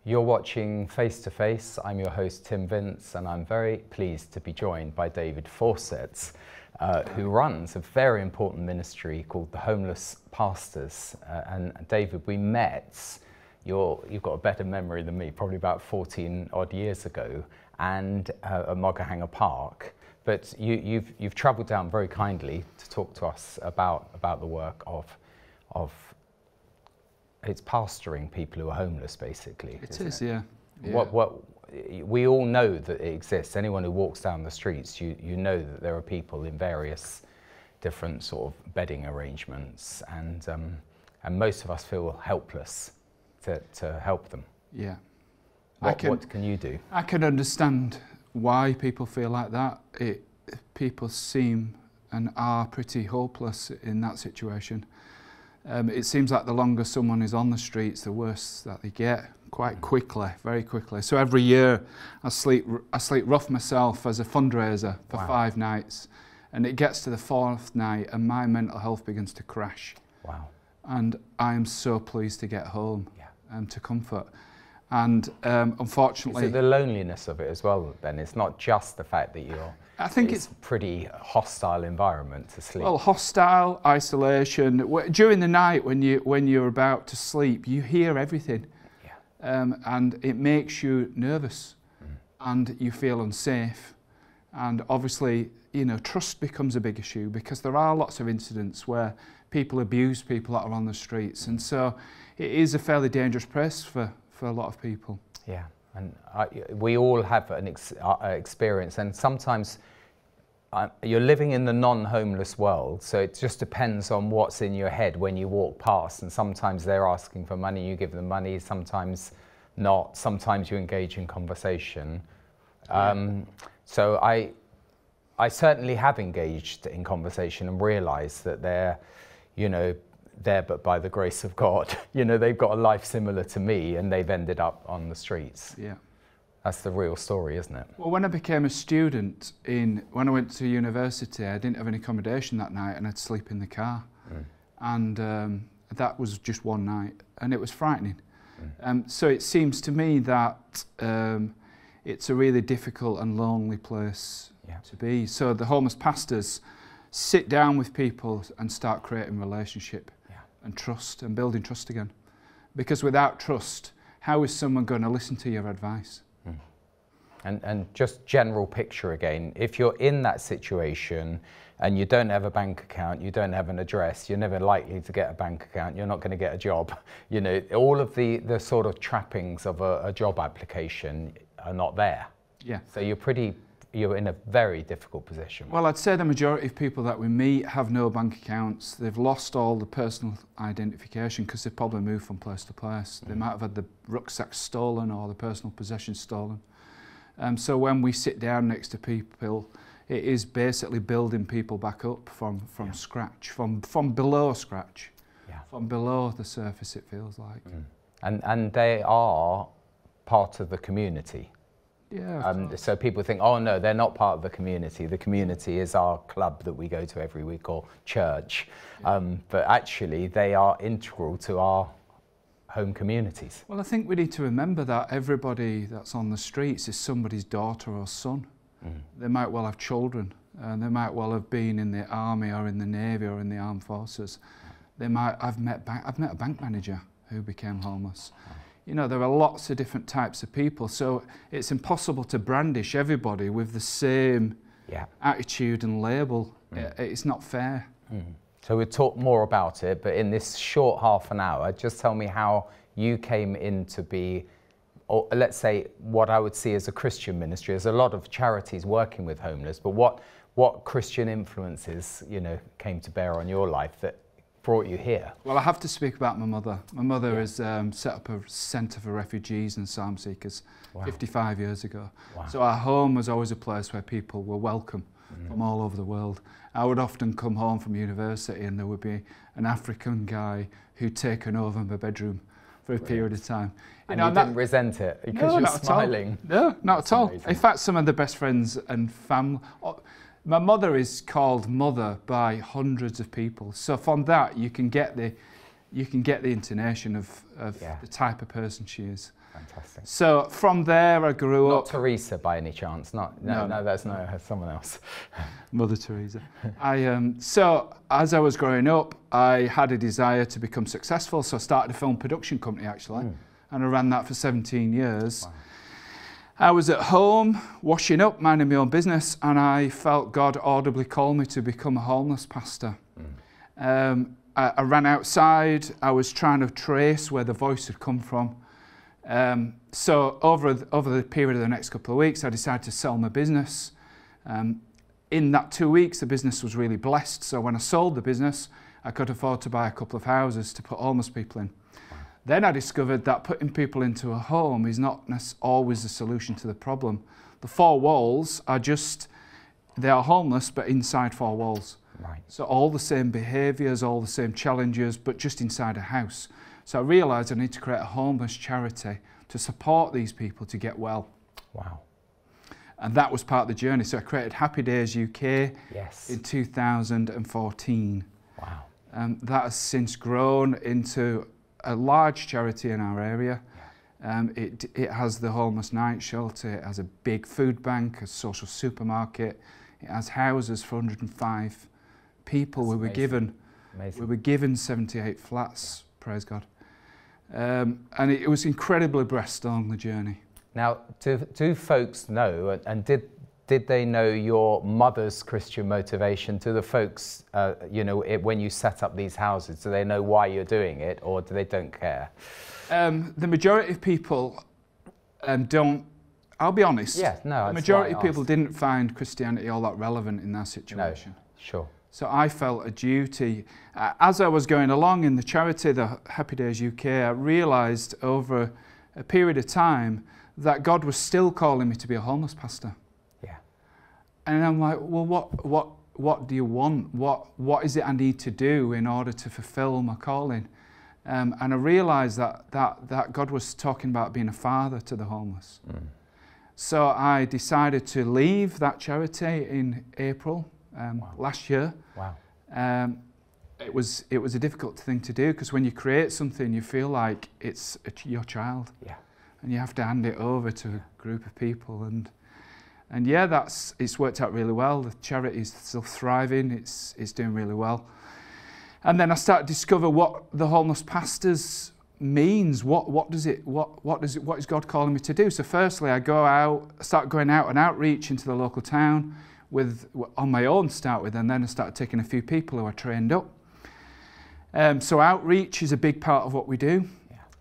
You're watching Face to Face. I'm your host, Tim Vince, and I'm very pleased to be joined by David Fawcett, who runs a very important ministry called the Homeless Pastors. And David, we met, you've got a better memory than me, probably about 14 odd years ago, and at Moggahanger Park. But you've travelled down very kindly to talk to us about the work of it's pastoring people who are homeless, basically. It is, yeah. We all know that it exists. Anyone who walks down the streets, you know that there are people in various different sort of bedding arrangements, and most of us feel helpless to help them. Yeah. What can you do? I can understand why people feel like that. People seem and are pretty hopeless in that situation. It seems like the longer someone is on the streets, the worse that they get, quite quickly, very quickly. So every year I sleep rough myself as a fundraiser for 5 nights, and it gets to the 4th night and my mental health begins to crash. Wow. And I am so pleased to get home to comfort. And unfortunately... Is it the loneliness of it as well, then? It's not just the fact that I think it's a pretty hostile environment to sleep. Well, hostile, isolation. During the night when you're about to sleep, you hear everything. Yeah. And it makes you nervous and you feel unsafe. And obviously, you know, trust becomes a big issue because there are lots of incidents where people abuse people that are on the streets. And so it is a fairly dangerous place for a lot of people. Yeah. And we all have an experience, and sometimes you're living in the non-homeless world, so it just depends on what's in your head when you walk past, and sometimes they're asking for money, you give them money, sometimes not, sometimes you engage in conversation. So I certainly have engaged in conversation and realised that they're, you know, there but by the grace of God. You know, they've got a life similar to me and they've ended up on the streets. Yeah. That's the real story, isn't it? Well, when I became a student, when I went to university, I didn't have any accommodation that night and I'd sleep in the car. And that was just one night and it was frightening. So it seems to me that it's a really difficult and lonely place to be. So the homeless pastors sit down with people and start creating relationship and trust and building trust again. Because without trust, how is someone going to listen to your advice? And just general picture again, if you're in that situation and you don't have a bank account, you don't have an address, you're never likely to get a bank account, you're not going to get a job. You know, all of the sort of trappings of a job application are not there. Yeah. So you're in a very difficult position. Well, I'd say the majority of people that we meet have no bank accounts. They've lost all the personal identification because they've probably moved from place to place. They might have had the rucksack stolen or the personal possessions stolen. So when we sit down next to people, it is basically building people back up from scratch, from below scratch, from below the surface, it feels like. And they are part of the community. Yeah, so people think, oh no, they're not part of the community. The community is our club that we go to every week, or church. But actually, they are integral to our home communities. Well, I think we need to remember that everybody that's on the streets is somebody's daughter or son. They might well have children, and they might well have been in the army or in the navy or in the armed forces. They might. I've met a bank manager who became homeless. You know, there are lots of different types of people, so it's impossible to brandish everybody with the same attitude and label. It's not fair. So we'll talk more about it, but in this short half an hour, just tell me how you came in to be, or let's say, what I would see as a Christian ministry. There's a lot of charities working with homeless, but what Christian influences, you know, came to bear on your life that brought you here? Well, I have to speak about my mother. My mother has set up a centre for refugees and asylum seekers 55 years ago. So our home was always a place where people were welcome from all over the world. I would often come home from university and there would be an African guy who'd taken over my bedroom for a period of time. And you didn't resent it because you're smiling? No, not at all. In fact, some of the best friends and family... My mother is called mother by hundreds of people. So from that, you can get the intonation of the type of person she is. Fantastic. So from there I grew Not up. Teresa by any chance? No, that's no, someone else. Mother Teresa. So as I was growing up, I had a desire to become successful, so I started a film production company actually, and I ran that for 17 years. Wow. I was at home, washing up, minding my own business, and I felt God audibly call me to become a homeless pastor. I ran outside, I was trying to trace where the voice had come from. So over the period of the next couple of weeks, I decided to sell my business. In that 2 weeks, the business was really blessed. So when I sold the business, I could afford to buy a couple of houses to put homeless people in. Then I discovered that putting people into a home is not always the solution to the problem. The 4 walls are they are homeless, but inside 4 walls. Right. So all the same behaviours, all the same challenges, but just inside a house. So I realised I need to create a homeless charity to support these people to get well. Wow. And that was part of the journey. So I created Happy Days UK in 2014. Wow. That has since grown into a large charity in our area. It has the homeless night shelter, it has a big food bank, a social supermarket, it has houses for 105 people. We were given 78 flats, praise God. And it was incredibly blessed along the journey. Now, do folks know, and did they know your mother's Christian motivation? Do the folks, when you set up these houses, do they know why you're doing it, or do they don't care? The majority of people don't. I'll be honest. Yeah, no. The majority of people didn't find Christianity all that relevant in their situation. No, sure. So I felt a duty. As I was going along in the charity, the Happy Days UK, I realised over a period of time that God was still calling me to be a homeless pastor. Yeah. And I'm like, well, what do you want? What is it I need to do in order to fulfil my calling? And I realised that God was talking about being a father to the homeless. So I decided to leave that charity in April last year. Wow. It was a difficult thing to do, because when you create something, you feel like it's your child. Yeah. And you have to hand it over to a group of people, and yeah, it's worked out really well. The charity is still thriving. It's doing really well. And then I started to discover what the homeless pastors means. What is God calling me to do? So firstly, I start going out and outreach into the local town on my own to start with, and then I started taking a few people who are trained up. So outreach is a big part of what we do.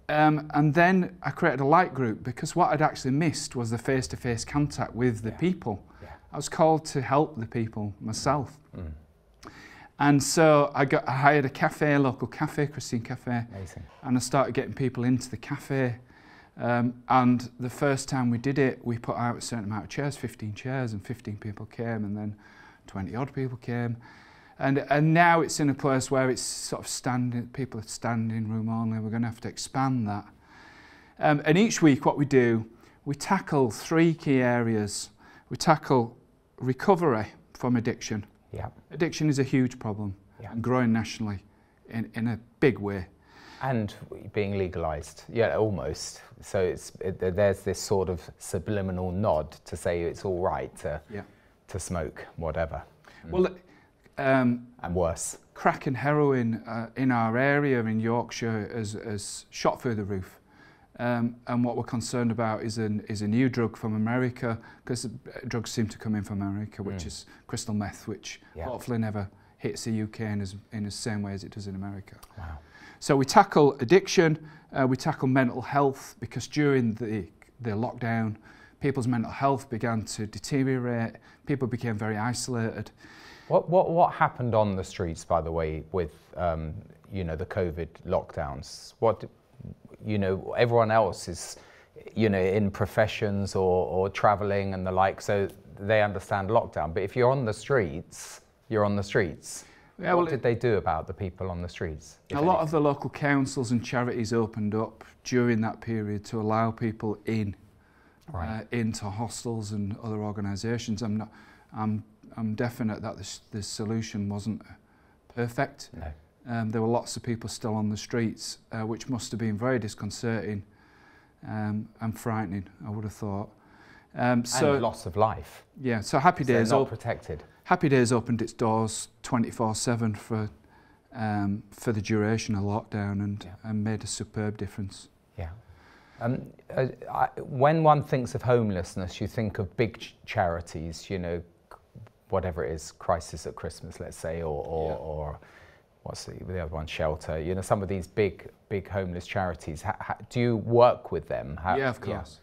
And then I created a light group, because what I'd actually missed was the face-to-face contact with the people. I was called to help the people myself. And so I hired a local cafe, Christian Cafe. Amazing. And I started getting people into the cafe. And the first time we did it, we put out a certain amount of chairs, 15 chairs, and 15 people came, and then 20 odd people came. And now it's in a place where it's sort of people are standing room only. We're going to have to expand that. And each week what we do, we tackle 3 key areas. We tackle recovery from addiction. Yeah. Addiction is a huge problem, and growing nationally in a big way. And being legalised, almost. So there's this sort of subliminal nod to say it's all right to smoke, whatever. Well, and worse. Crack and heroin in our area in Yorkshire has shot through the roof. And what we're concerned about is a new drug from America, because drugs seem to come in from America, which is Crystal Meths, which hopefully never hits the UK in the same way as it does in America. Wow. So we tackle addiction, we tackle mental health, because during the lockdown, people's mental health began to deteriorate, people became very isolated. What happened on the streets, by the way, with the COVID lockdowns? Everyone else is, in professions or travelling and the like, so they understand lockdown. But if you're on the streets, you're on the streets. Yeah, what did they do about the people on the streets? A lot of the local councils and charities opened up during that period to allow people into hostels and other organisations. I'm definite that the solution wasn't perfect. No. There were lots of people still on the streets, which must have been very disconcerting. and frightening, I would have thought. So, and loss of life. Yeah, so Happy Days, not protected. Happy Days opened its doors 24/7 for the duration of lockdown and made a superb difference. Yeah. When one thinks of homelessness, you think of big charities, you know, whatever it is, Crisis at Christmas, let's say, or what's the other one, Shelter, you know, some of these big homeless charities. Do you work with them? Yeah, of course.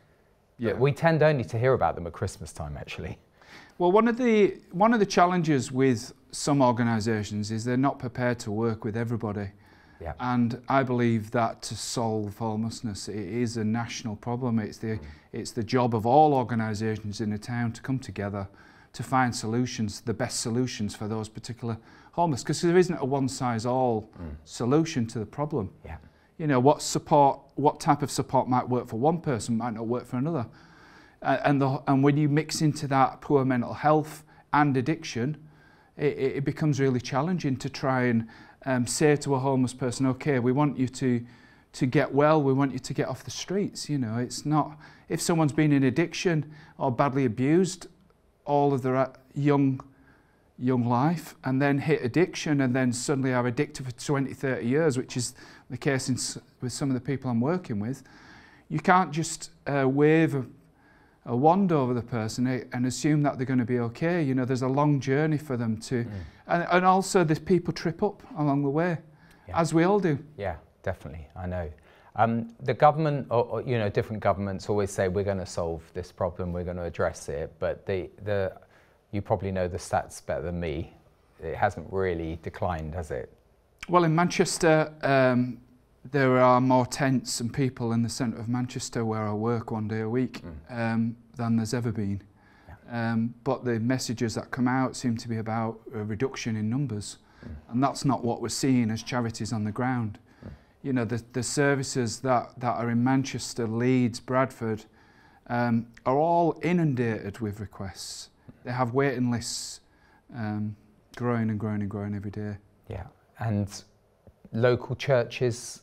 Yeah. We tend only to hear about them at Christmas time, actually. Well, one of the challenges with some organisations is they're not prepared to work with everybody. Yeah. And I believe that to solve homelessness, it is a national problem. It's the job of all organisations in a town to come together to find solutions, the best solutions for those particular homeless, because there isn't a one-size-all solution to the problem. Yeah. You know, what type of support might work for one person might not work for another. And when you mix into that poor mental health and addiction, it becomes really challenging to try and say to a homeless person, okay, we want you to get well, we want you to get off the streets. You know, it's not, if someone's been in addiction or badly abused all of their young life and then hit addiction and then suddenly are addicted for 20, 30 years, which is the case with some of the people I'm working with, you can't just wave a wand over the person and assume that they're going to be okay. You know, there's a long journey for them to, and also there's people trip up along the way, as we all do. Yeah, definitely, I know. The government, or you know, different governments always say we're going to solve this problem, we're going to address it, but you probably know the stats better than me. It hasn't really declined, has it? Well, in Manchester, there are more tents and people in the centre of Manchester where I work 1 day a week than there's ever been. Yeah. But the messages that come out seem to be about a reduction in numbers. And that's not what we're seeing as charities on the ground. You know, the services that are in Manchester, Leeds, Bradford, are all inundated with requests. They have waiting lists growing and growing and growing every day. Yeah, and local churches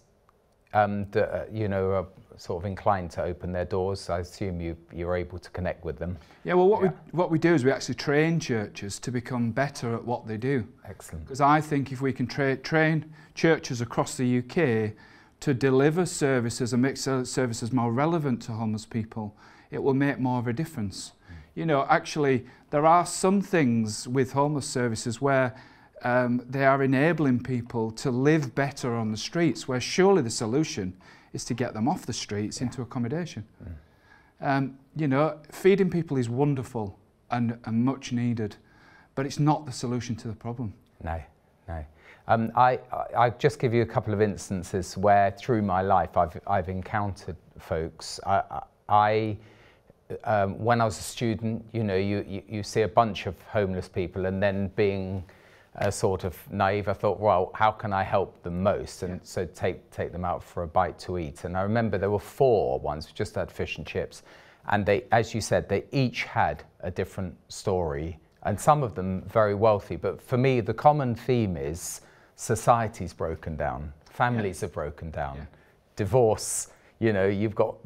that you know are sort of inclined to open their doors. I assume you're able to connect with them. Yeah, well, what we do is we actually train churches to become better at what they do. Excellent. Because I think if we can train churches across the UK to deliver services and make services more relevant to homeless people, it will make more of a difference. You know, actually, there are some things with homeless services where they are enabling people to live better on the streets, where surely the solution is to get them off the streets into accommodation. You know, feeding people is wonderful and much needed, but it's not the solution to the problem. No, no. I just give you a couple of instances where through my life I've encountered folks. When I was a student, you know, you see a bunch of homeless people, and then being sort of naive, I thought, well, how can I help them most? And so take them out for a bite to eat. And I remember there were 4 ones, just had fish and chips. And they, as you said, they each had a different story, and some of them very wealthy. But for me, the common theme is society's broken down, families are broken down, divorce, you know, you've got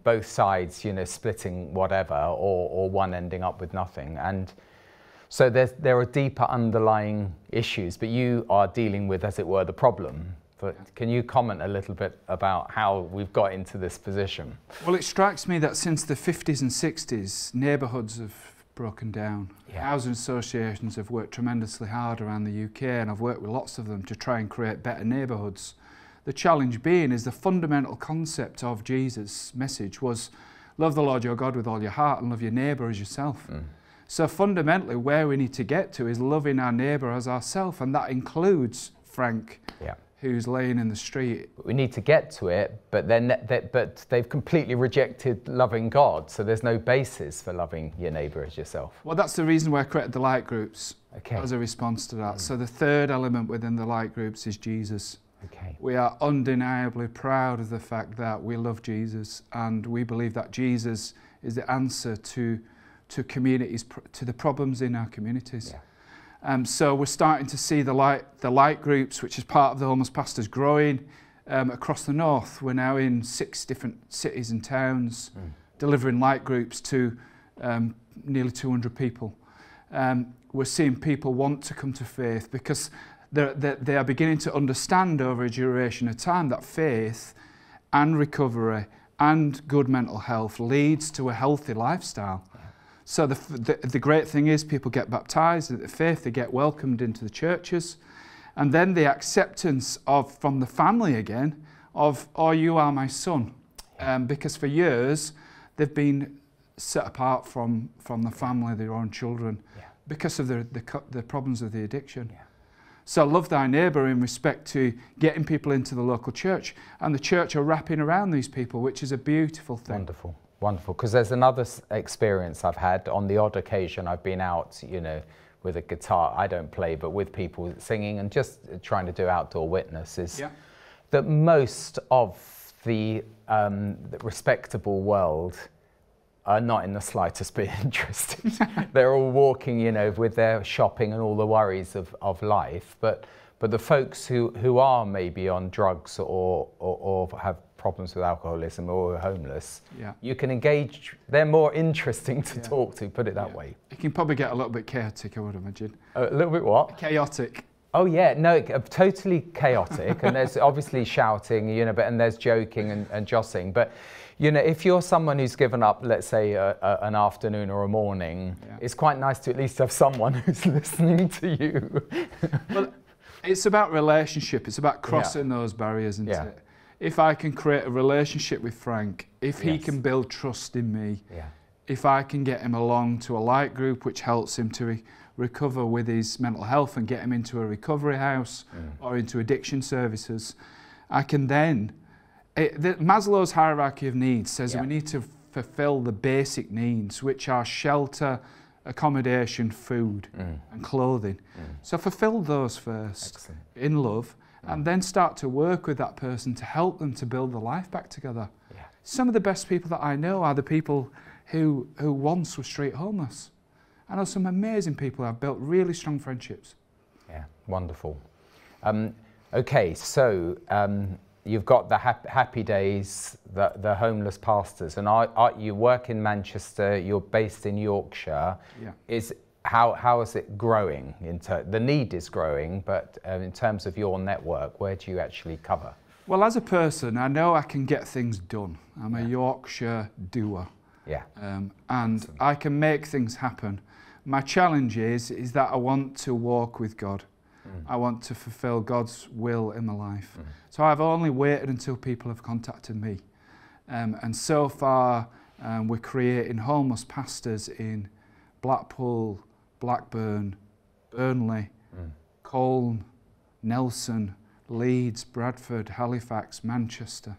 both sides, you know, splitting whatever, or one ending up with nothing. And so there are deeper underlying issues, but you are dealing with, as it were, the problem. But can you comment a little bit about how we've got into this position? Well, it strikes me that since the 50s and 60s, neighbourhoods have broken down. Housing associations have worked tremendously hard around the UK, and I've worked with lots of them to try and create better neighbourhoods. The challenge being is the fundamental concept of Jesus' message was love the Lord your God with all your heart and love your neighbour as yourself. So fundamentally where we need to get to is loving our neighbour as ourselves, and that includes Frank, who's laying in the street. We need to get to it, but but they've completely rejected loving God, so there's no basis for loving your neighbour as yourself. Well, that's the reason why I created the light groups as a response to that. So the third element within the light groups is Jesus. We are undeniably proud of the fact that we love Jesus, and we believe that Jesus is the answer to communities, to the problems in our communities. So we're starting to see the light groups, which is part of the homeless pastors, growing across the north. We're now in 6 different cities and towns, delivering light groups to nearly 200 people. We're seeing people want to come to faith because they are beginning to understand over a duration of time that faith and recovery and good mental health leads to a healthy lifestyle. Yeah. So the great thing is people get baptised at the faith, they get welcomed into the churches, and then the acceptance from the family again of, oh, you are my son. Because for years they've been set apart from the family, their own children, because of the problems of the addiction. Yeah. So love thy neighbour in respect to getting people into the local church, and the church are wrapping around these people, which is a beautiful thing. Wonderful, wonderful. Because there's another experience I've had on the odd occasion. I've been out, you know, with a guitar. I don't play, but with people singing and just trying to do outdoor witnesses. Yeah. That most of the respectable world are not in the slightest bit interested. They're all walking, you know, with their shopping and all the worries of life. But the folks who are maybe on drugs or have problems with alcoholism or are homeless, you can engage. They're more interesting to talk to, put it that way. It can probably get a little bit chaotic, I would imagine. A little bit what? Chaotic. Oh yeah, no, totally chaotic, and there's obviously shouting, you know, and there's joking and jostling. But you know, if you're someone who's given up, let's say, an afternoon or a morning, it's quite nice to at least have someone who's listening to you. Well, it's about relationship. It's about crossing those barriers, isn't it? If I can create a relationship with Frank, if he can build trust in me, if I can get him along to a light group which helps him to recover with his mental health and get him into a recovery house or into addiction services, I can then... Maslow's hierarchy of needs says we need to fulfil the basic needs, which are shelter, accommodation, food and clothing. So fulfill those first in love, and then start to work with that person to help them to build the life back together. Some of the best people that I know are the people who once were street homeless. I know some amazing people who have built really strong friendships. Yeah, wonderful. Okay, so you've got the happy days, the homeless pastors, and you work in Manchester. You're based in Yorkshire. How is it growing? The need is growing, but in terms of your network, where do you actually cover? Well, as a person, I know I can get things done. I'm a Yorkshire doer. And I can make things happen. My challenge is that I want to walk with God. I want to fulfill God's will in my life. So I've only waited until people have contacted me. And so far, we're creating homeless pastors in Blackpool, Blackburn, Burnley, Colne, Nelson, Leeds, Bradford, Halifax, Manchester.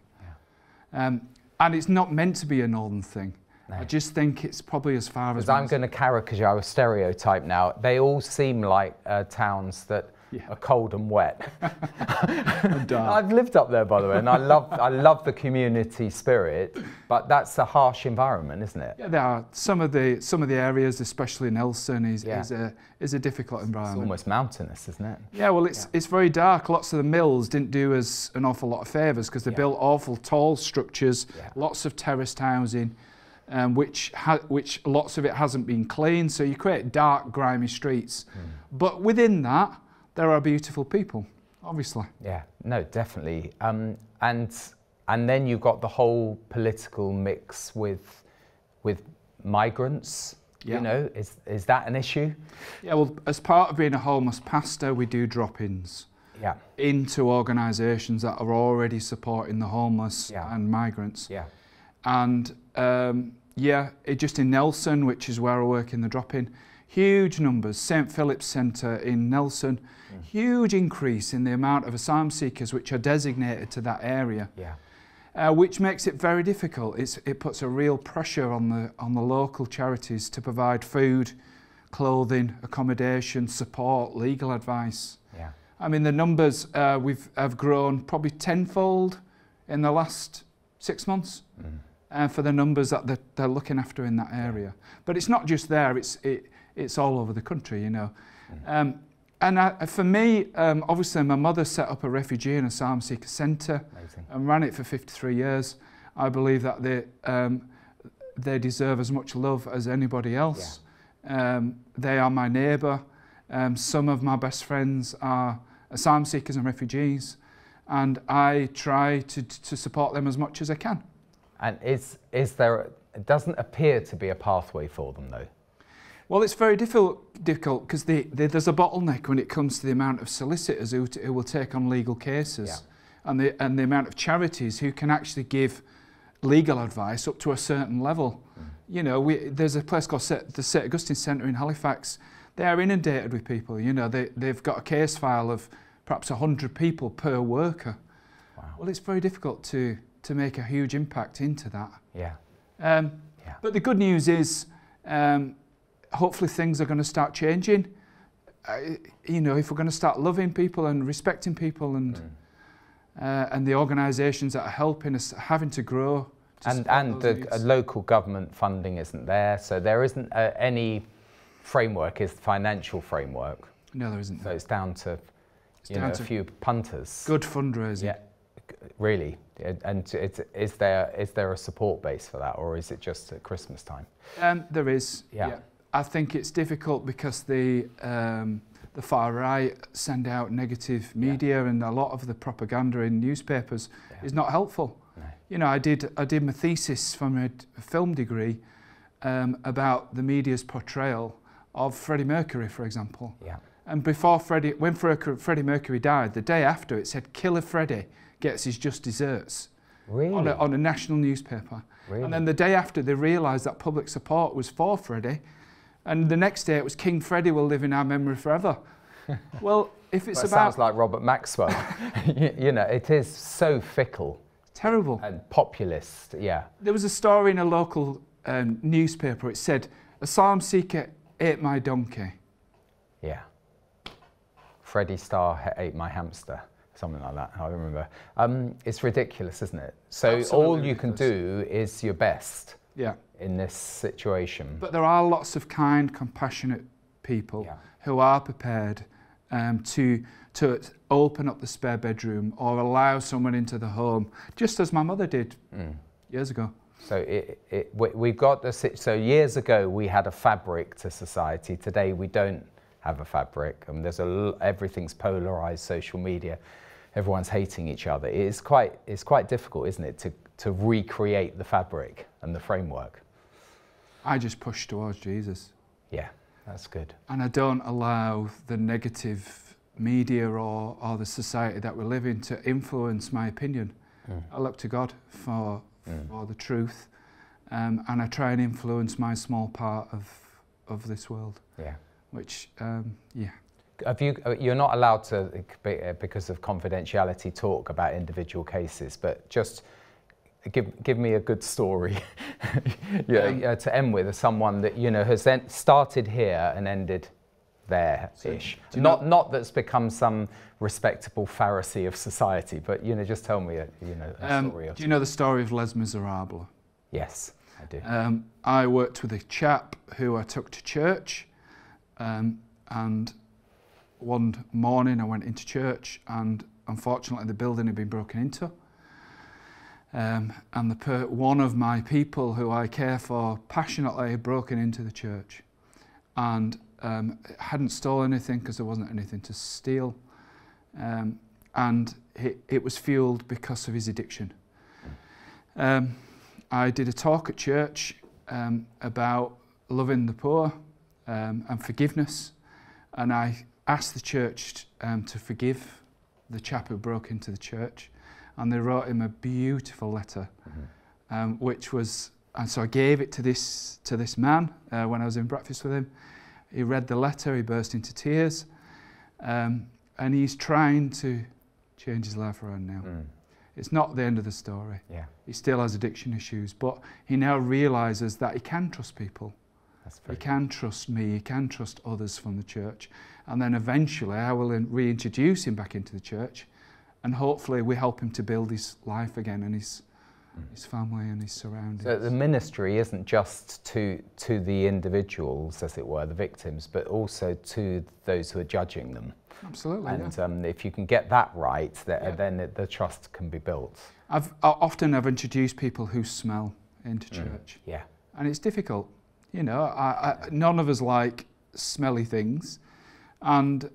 And it's not meant to be a northern thing. No. I just think it's probably as far as... I'm going to caricature our stereotype now. They all seem like towns that are cold and wet. I've lived up there, by the way, and I love the community spirit, but that's a harsh environment, isn't it? Yeah, there are. Some of the areas, especially Nelson, is a difficult environment. It's almost mountainous, isn't it? Yeah, well, it's very dark. Lots of the mills didn't do us an awful lot of favours because they built awful tall structures, lots of terraced housing. Which lots of it hasn't been cleaned, so you create dark, grimy streets. But within that, there are beautiful people, obviously. Yeah, no, definitely. And then you've got the whole political mix with migrants. You know, is that an issue? Yeah, well, as part of being a homeless pastor, we do drop-ins into organisations that are already supporting the homeless and migrants. And just in Nelson, which is where I work in the drop-in, huge numbers. St Philip's Centre in Nelson, huge increase in the amount of asylum seekers which are designated to that area, which makes it very difficult. It puts a real pressure on the local charities to provide food, clothing, accommodation, support, legal advice. I mean, the numbers have grown probably tenfold in the last 6 months. For the numbers that they're looking after in that area. But it's not just there, it's all over the country, you know. And for me, obviously my mother set up a refugee and asylum seeker centre and ran it for 53 years. I believe that they deserve as much love as anybody else. Yeah. They are my neighbour. Some of my best friends are asylum seekers and refugees, and I try to support them as much as I can. And is there, it doesn't appear to be a pathway for them though? Well, it's very difficult because there's a bottleneck when it comes to the amount of solicitors who will take on legal cases, and the amount of charities who can actually give legal advice up to a certain level. You know, there's a place called the St Augustine Centre in Halifax. They are inundated with people. You know, they've got a case file of perhaps 100 people per worker. Wow. Well, it's very difficult to make a huge impact into that. Yeah. But the good news is, hopefully things are going to start changing. You know, if we're going to start loving people and respecting people, and the organisations that are helping us having to grow. And the local government funding isn't there, so there isn't any framework, is financial framework. No, there isn't. So it's down to, a few punters. Good fundraising. Yeah, really. And is there a support base for that, or is it just at Christmas time? There is. Yeah. I think it's difficult because the far right send out negative media, and a lot of the propaganda in newspapers is not helpful. No. You know, I did my thesis from a film degree about the media's portrayal of Freddie Mercury, for example. Yeah. And when Freddie Mercury died, the day after it said "Killer Freddie gets his just desserts." Really? On a national newspaper. Really? And then the day after, they realised that public support was for Freddie. And the next day it was "King Freddie will live in our memory forever." Well, if it's sounds like Robert Maxwell. You know, it is so fickle. Terrible. And populist, yeah. There was a story in a local newspaper. It said, "Asylum seeker ate my donkey." Yeah. Freddie Starr ate my hamster. Something like that, I remember. It's ridiculous, isn't it? So absolutely all you can do is your best. Yeah. In this situation. But there are lots of kind, compassionate people who are prepared to open up the spare bedroom or allow someone into the home, just as my mother did years ago. So we've got this. So years ago we had a fabric to society. Today we don't have a fabric, and everything's polarized. Social media, everyone's hating each other. It's quite difficult, isn't it, to recreate the fabric and the framework. I just push towards Jesus. Yeah, that's good. And I don't allow the negative media or the society that we live in to influence my opinion. I look to God for the truth, and I try and influence my small part of this world. Yeah. Which, You're not allowed to, because of confidentiality, talk about individual cases, but just give me a good story to end with, someone that has started here and ended there-ish. Not that's become some respectable Pharisee of society, but just tell me a story. Do you know the story of Les Miserables? Yes, I do. I worked with a chap who I took to church, and one morning I went into church, and unfortunately the building had been broken into. And one of my people who I care for passionately had broken into the church, and hadn't stolen anything because there wasn't anything to steal, and it was fueled because of his addiction. I did a talk at church about loving the poor and forgiveness, and I asked the church to forgive the chap who broke into the church, and they wrote him a beautiful letter, which was, and so I gave it to this man when I was in breakfast with him. He read the letter, he burst into tears, and he's trying to change his life around now. It's not the end of the story. Yeah. He still has addiction issues, but he now realises that he can trust people. He can trust me, he can trust others from the church, and then eventually I will reintroduce him back into the church, and hopefully we help him to build his life again and his family and his surroundings. So the ministry isn't just to the individuals, as it were, the victims, but also to those who are judging them. Absolutely. And if you can get that right, then the trust can be built. I've often introduced people who smell into church. Yeah. And it's difficult. You know, none of us like smelly things, and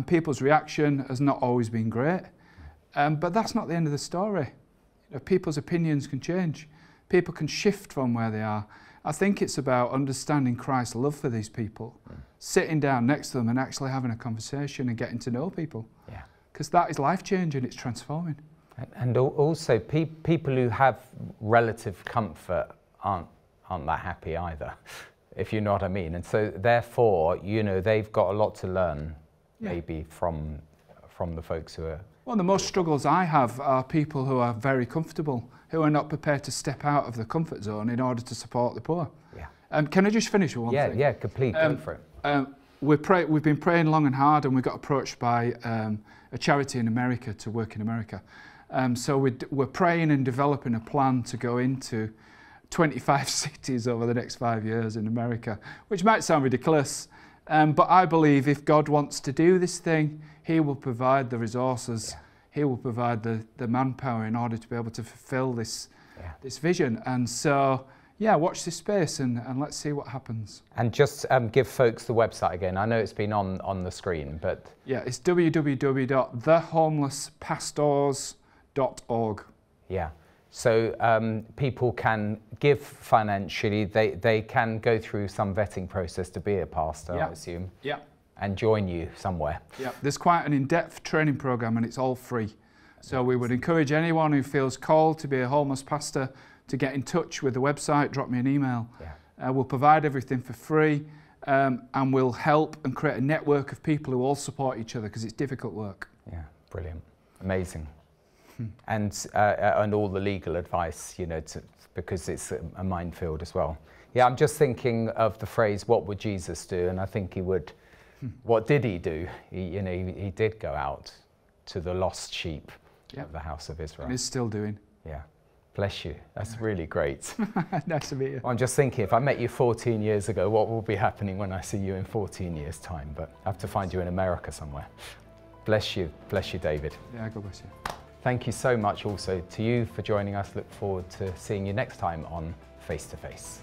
people's reaction has not always been great. But that's not the end of the story. You know, people's opinions can change. People can shift from where they are. I think it's about understanding Christ's love for these people, sitting down next to them and actually having a conversation and getting to know people. Yeah. Because that is life-changing, it's transforming. And also, people who have relative comfort aren't that happy either, if you know what I mean. And so, therefore, you know, they've got a lot to learn, maybe from the folks who are... Well, the most struggles I have are people who are very comfortable, who are not prepared to step out of the comfort zone in order to support the poor. Yeah. Can I just finish with one thing? Yeah, complete. Go for it. We've been praying long and hard, and we got approached by a charity in America to work in America. So we're praying and developing a plan to go into 25 cities over the next 5 years in America, which might sound ridiculous, but I believe if God wants to do this thing, He will provide the resources, He will provide the manpower in order to be able to fulfil this vision. And so, yeah, watch this space and let's see what happens. And just give folks the website again. I know it's been on the screen, but... Yeah, it's www.thehomelesspastors.org. Yeah. So people can give financially, they can go through some vetting process to be a pastor, I assume. Yeah. And join you somewhere. Yeah, there's quite an in-depth training program and it's all free. So we would encourage anyone who feels called to be a homeless pastor to get in touch with the website, drop me an email. Yeah. We'll provide everything for free and we'll help and create a network of people who all support each other because it's difficult work. Yeah, brilliant. Amazing. And all the legal advice, you know, because it's a minefield as well. Yeah, I'm just thinking of the phrase, what would Jesus do? And I think he would, what did he do? He did go out to the lost sheep of the house of Israel. And he's still doing. Yeah, bless you. That's really great. Nice to meet you. I'm just thinking, if I met you 14 years ago, what will be happening when I see you in 14 years' time? But I have to find you in America somewhere. Bless you, David. Yeah, God bless you. Thank you so much also to you for joining us. Look forward to seeing you next time on Face to Face.